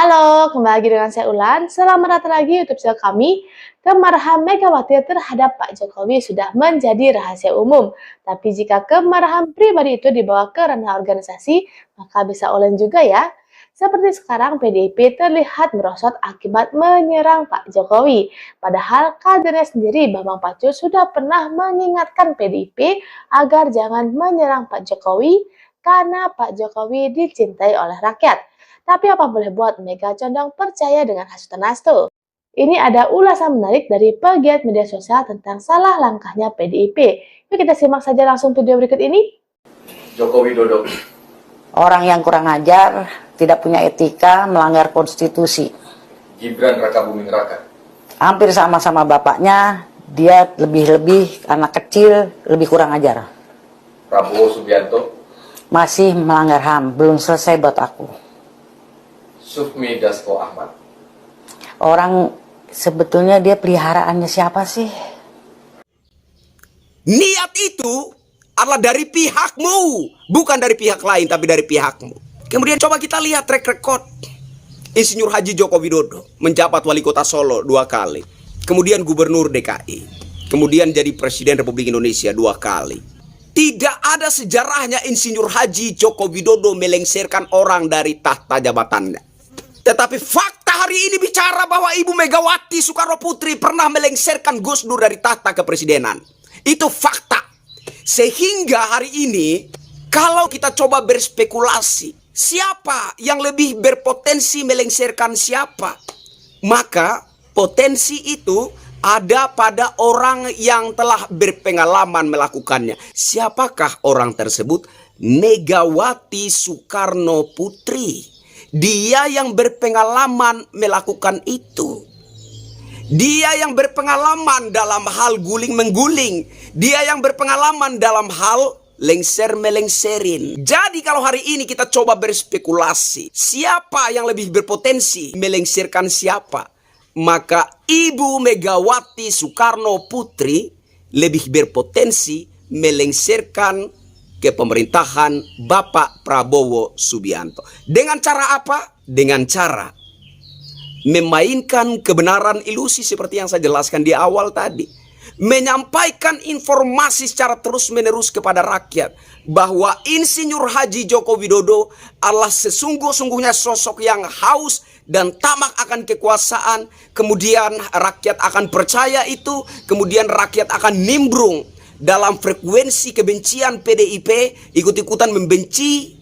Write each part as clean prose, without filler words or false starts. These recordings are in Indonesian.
Halo, kembali lagi dengan saya Ulan. Selamat datang lagi YouTube channel kami. Kemarahan Megawati terhadap Pak Jokowi sudah menjadi rahasia umum. Tapi jika kemarahan pribadi itu dibawa ke ranah organisasi, maka bisa Ulan juga ya. Seperti sekarang PDIP terlihat merosot akibat menyerang Pak Jokowi. Padahal kadernya sendiri Bambang Pacul sudah pernah mengingatkan PDIP agar jangan menyerang Pak Jokowi karena Pak Jokowi dicintai oleh rakyat. Tapi apa boleh buat, Mega condong percaya dengan hasutan hastu. Ini ada ulasan menarik dari pegiat media sosial tentang salah langkahnya PDIP. Yuk kita simak saja langsung video berikut ini. Joko Widodo. Orang yang kurang ajar, tidak punya etika, melanggar konstitusi. Gibran Rakabuming Raka. Hampir sama-sama bapaknya, dia lebih-lebih anak kecil, lebih kurang ajar. Prabowo Subianto. Masih melanggar HAM, belum selesai buat aku. Sufmi Dasko Ahmad. Orang sebetulnya dia peliharaannya siapa sih? Niat itu adalah dari pihakmu, bukan dari pihak lain, tapi dari pihakmu. Kemudian coba kita lihat track record Insinyur Haji Joko Widodo menjabat wali kota Solo 2 kali, kemudian gubernur DKI, kemudian jadi presiden Republik Indonesia 2 kali. Tidak ada sejarahnya Insinyur Haji Joko Widodo melengsarkan orang dari tahta jabatannya. Tetapi fakta hari ini bicara bahwa Ibu Megawati Soekarno Putri pernah melengsarkan Gus Dur dari tahta kepresidenan. Itu fakta. Sehingga hari ini kalau kita coba berspekulasi, siapa yang lebih berpotensi melengsarkan siapa? Maka potensi itu ada pada orang yang telah berpengalaman melakukannya. Siapakah orang tersebut? Megawati Soekarno Putri. Dia yang berpengalaman melakukan itu. Dia yang berpengalaman dalam hal guling-mengguling. Dia yang berpengalaman dalam hal lengser-melengserin. Jadi kalau hari ini kita coba berspekulasi, siapa yang lebih berpotensi melengsarkan siapa? Maka Ibu Megawati Soekarno Putri lebih berpotensi melengsarkan kepemerintahan Bapak Prabowo Subianto. Dengan cara apa? Dengan cara memainkan kebenaran ilusi seperti yang saya jelaskan di awal tadi. Menyampaikan informasi secara terus-menerus kepada rakyat bahwa Insinyur Haji Joko Widodo adalah sesungguh-sungguhnya sosok yang haus dan tamak akan kekuasaan. Kemudian rakyat akan percaya itu, kemudian rakyat akan nimbrung dalam frekuensi kebencian PDIP, ikut-ikutan membenci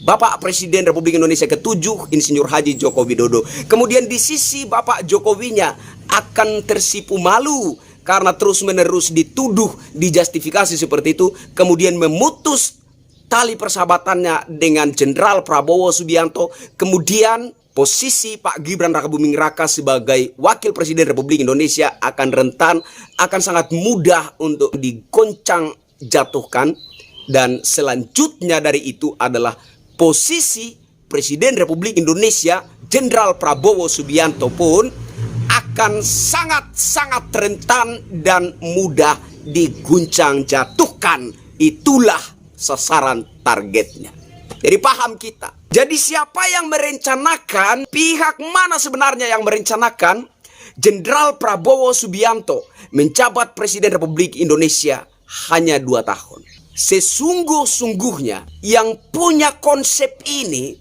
Bapak Presiden Republik Indonesia ke-7 Insinyur Haji Joko Widodo. Kemudian di sisi Bapak Jokowinya akan tersipu malu karena terus-menerus dituduh, dijustifikasi seperti itu, kemudian memutus tali persahabatannya dengan Jenderal Prabowo Subianto. Kemudian posisi Pak Gibran Rakabuming Raka sebagai Wakil Presiden Republik Indonesia akan rentan, akan sangat mudah untuk digoncang jatuhkan. Dan selanjutnya dari itu adalah posisi Presiden Republik Indonesia Jenderal Prabowo Subianto pun akan sangat-sangat rentan dan mudah diguncang jatuhkan. Itulah sasaran targetnya. Jadi paham kita. Jadi siapa yang merencanakan? Pihak mana sebenarnya yang merencanakan Jenderal Prabowo Subianto menjabat Presiden Republik Indonesia hanya 2 tahun? Sesungguh-sungguhnya yang punya konsep ini,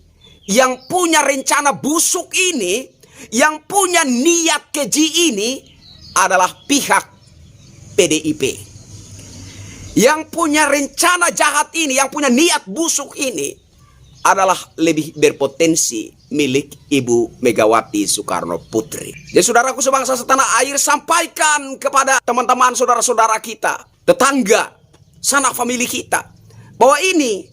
yang punya rencana busuk ini, yang punya niat keji ini adalah pihak PDIP. Yang punya rencana jahat ini, yang punya niat busuk ini adalah lebih berpotensi milik Ibu Megawati Soekarno Putri. Jadi saudaraku sebangsa setanah air, sampaikan kepada teman-teman saudara-saudara kita, tetangga, sanak famili kita, bahwa ini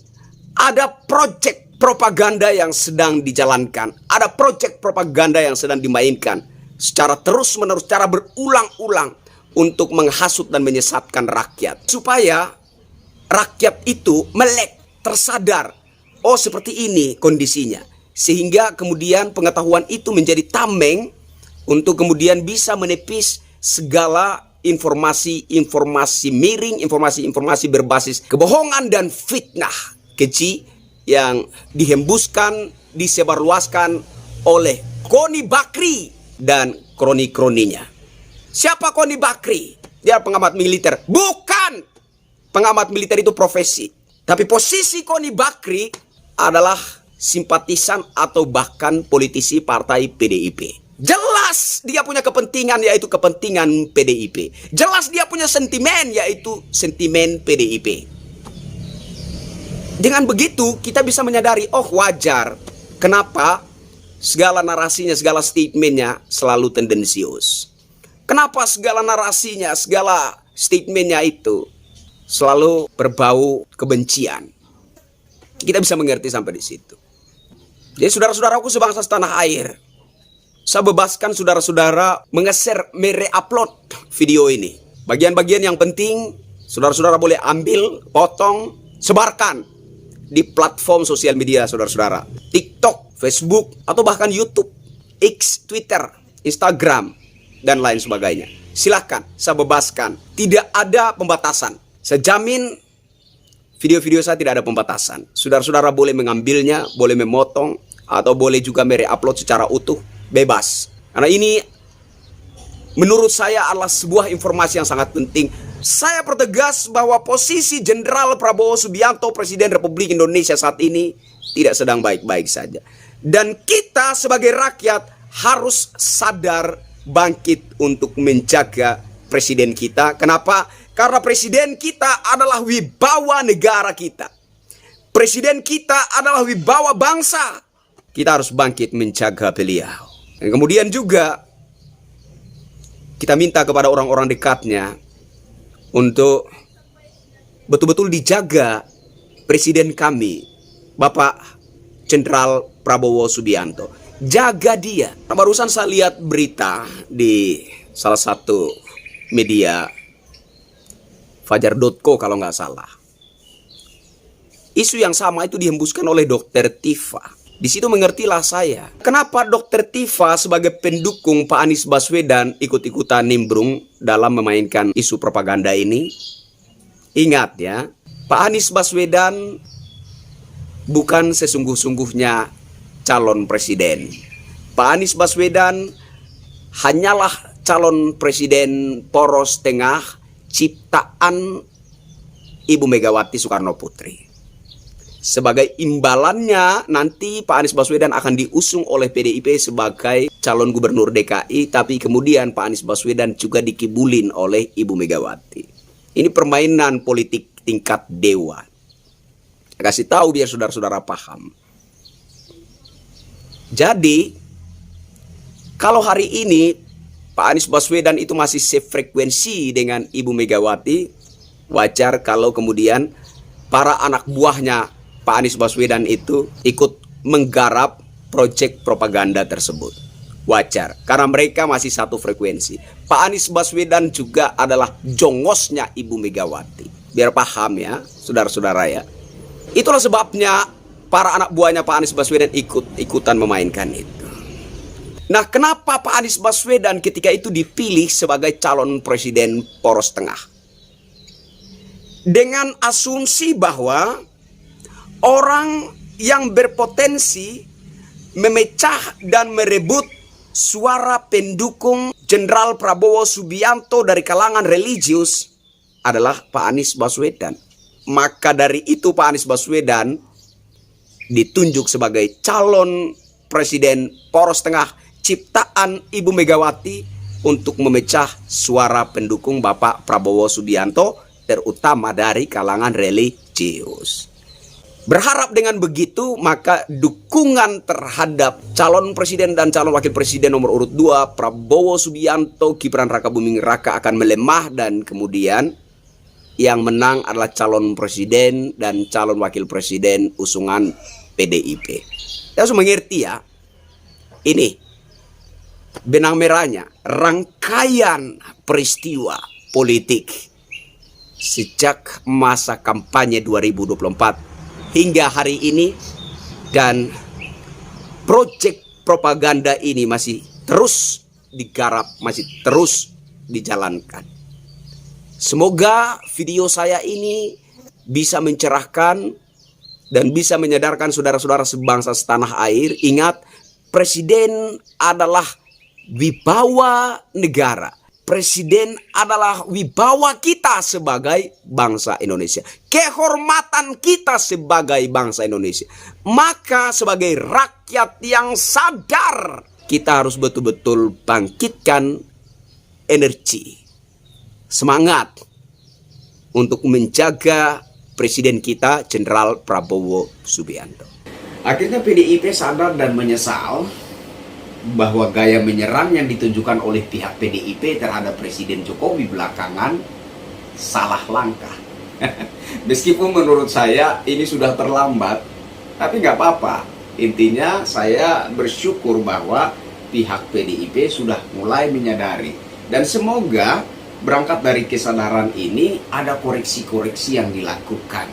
ada proyek propaganda yang sedang dijalankan. Ada proyek propaganda yang sedang dimainkan secara terus-menerus, secara berulang-ulang untuk menghasut dan menyesatkan rakyat. Supaya rakyat itu melek, tersadar, oh seperti ini kondisinya. Sehingga kemudian pengetahuan itu menjadi tameng untuk kemudian bisa menepis segala informasi-informasi miring, informasi-informasi berbasis kebohongan dan fitnah keji yang dihembuskan, disebarluaskan oleh Koni Bakri dan kroni-kroninya. Siapa Koni Bakri? Dia pengamat militer. Bukan! Pengamat militer itu profesi. Tapi posisi Koni Bakri adalah simpatisan atau bahkan politisi partai PDIP. Jelas dia punya kepentingan, yaitu kepentingan PDIP. Jelas dia punya sentimen, yaitu sentimen PDIP. Dengan begitu kita bisa menyadari, oh wajar kenapa segala narasinya, segala statementnya selalu tendensius. Kenapa segala narasinya, segala statementnya itu selalu berbau kebencian. Kita bisa mengerti sampai di situ. Jadi saudara-saudaraku sebangsa setanah air, saya bebaskan saudara-saudara mere-upload video ini. Bagian-bagian yang penting, saudara-saudara boleh ambil, potong, sebarkan di platform sosial media saudara-saudara. TikTok, Facebook, atau bahkan YouTube, X, Twitter, Instagram, dan lain sebagainya. Silakan, saya bebaskan. Tidak ada pembatasan. Saya jamin video-video saya tidak ada pembatasan. Saudara-saudara boleh mengambilnya, boleh memotong, atau boleh juga mere-upload secara utuh. Bebas. Karena ini menurut saya adalah sebuah informasi yang sangat penting. Saya pertegas bahwa posisi Jenderal Prabowo Subianto, Presiden Republik Indonesia saat ini tidak sedang baik-baik saja. Dan kita sebagai rakyat harus sadar bangkit untuk menjaga presiden kita. Kenapa? Karena presiden kita adalah wibawa negara kita. Presiden kita adalah wibawa bangsa. Kita harus bangkit menjaga beliau. Dan kemudian juga kita minta kepada orang-orang dekatnya untuk betul-betul dijaga presiden kami, Bapak Jenderal Prabowo Subianto. Jaga dia. Barusan saya lihat berita di salah satu media, Fajar.co kalau nggak salah. Isu yang sama itu dihembuskan oleh Dr. Tifa. Di situ mengertilah saya, kenapa Dr. Tifa sebagai pendukung Pak Anies Baswedan ikut-ikutan nimbrung dalam memainkan isu propaganda ini. Ingat ya, Pak Anies Baswedan bukan sesungguh-sungguhnya calon presiden. Pak Anies Baswedan hanyalah calon presiden poros tengah ciptaan Ibu Megawati Soekarno Putri. Sebagai imbalannya nanti Pak Anies Baswedan akan diusung oleh PDIP sebagai calon gubernur DKI, tapi kemudian Pak Anies Baswedan juga dikibulin oleh Ibu Megawati. Ini permainan politik tingkat dewa. Kasih tahu biar saudara-saudara paham. Jadi kalau hari ini Pak Anies Baswedan itu masih sefrekuensi dengan Ibu Megawati, wajar kalau kemudian para anak buahnya Pak Anies Baswedan itu ikut menggarap proyek propaganda tersebut. Wajar, karena mereka masih satu frekuensi. Pak Anies Baswedan juga adalah jongosnya Ibu Megawati. Biar paham ya, saudara-saudara ya. Itulah sebabnya para anak buahnya Pak Anies Baswedan ikutan memainkan itu. Nah, kenapa Pak Anies Baswedan ketika itu dipilih sebagai calon presiden poros tengah? Dengan asumsi bahwa orang yang berpotensi memecah dan merebut suara pendukung Jenderal Prabowo Subianto dari kalangan religius adalah Pak Anies Baswedan. Maka dari itu Pak Anies Baswedan ditunjuk sebagai calon presiden poros tengah ciptaan Ibu Megawati untuk memecah suara pendukung Bapak Prabowo Subianto, terutama dari kalangan religius. Berharap dengan begitu maka dukungan terhadap calon presiden dan calon wakil presiden nomor urut 2 Prabowo Subianto, Gibran Rakabuming Raka akan melemah, dan kemudian yang menang adalah calon presiden dan calon wakil presiden usungan PDIP. Kita harus mengerti ya, ini benang merahnya rangkaian peristiwa politik sejak masa kampanye 2024 hingga hari ini, dan proyek propaganda ini masih terus digarap, masih terus dijalankan. Semoga video saya ini bisa mencerahkan dan bisa menyadarkan saudara-saudara sebangsa setanah air. Ingat, Presiden adalah wibawa negara. Presiden adalah wibawa kita sebagai bangsa Indonesia. Kehormatan kita sebagai bangsa Indonesia. Maka sebagai rakyat yang sadar, kita harus betul-betul bangkitkan energi, semangat untuk menjaga presiden kita, Jenderal Prabowo Subianto. Akhirnya PDIP sadar dan menyesal bahwa gaya menyerang yang ditunjukkan oleh pihak PDIP terhadap Presiden Jokowi belakangan salah langkah. Meskipun menurut saya ini sudah terlambat, tapi nggak apa-apa. Intinya saya bersyukur bahwa pihak PDIP sudah mulai menyadari. Dan semoga berangkat dari kesadaran ini ada koreksi-koreksi yang dilakukan.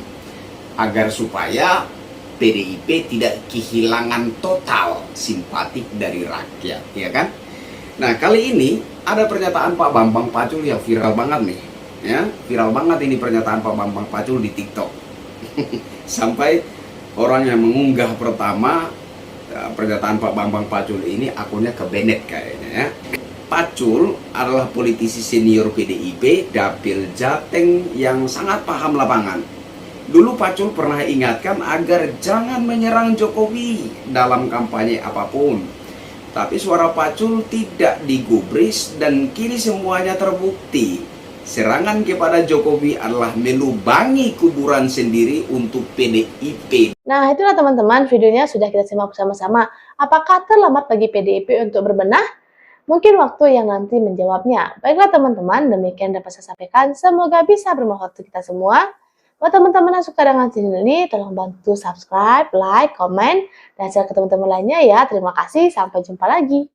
Agar supaya PDIP tidak kehilangan total simpatik dari rakyat, ya kan? Nah, kali ini ada pernyataan Pak Bambang Pacul yang viral banget nih, ya. Viral banget ini pernyataan Pak Bambang Pacul di TikTok. Sampai orang yang mengunggah pertama pernyataan Pak Bambang Pacul ini akunnya ke Bennett kayaknya, ya. Pacul adalah politisi senior PDIP, dapil Jateng yang sangat paham lapangan. Dulu Pacul pernah ingatkan agar jangan menyerang Jokowi dalam kampanye apapun. Tapi suara Pacul tidak digubris dan kini semuanya terbukti. Serangan kepada Jokowi adalah melubangi kuburan sendiri untuk PDIP. Nah, itulah teman-teman, videonya sudah kita simak bersama-sama. Apakah terlambat bagi PDIP untuk berbenah? Mungkin waktu yang nanti menjawabnya. Baiklah teman-teman, demikian dapat saya sampaikan. Semoga bisa bermanfaat untuk kita semua. Buat teman-teman yang suka dengan channel ini, tolong bantu subscribe, like, komen, dan share ke teman-teman lainnya ya. Terima kasih, sampai jumpa lagi.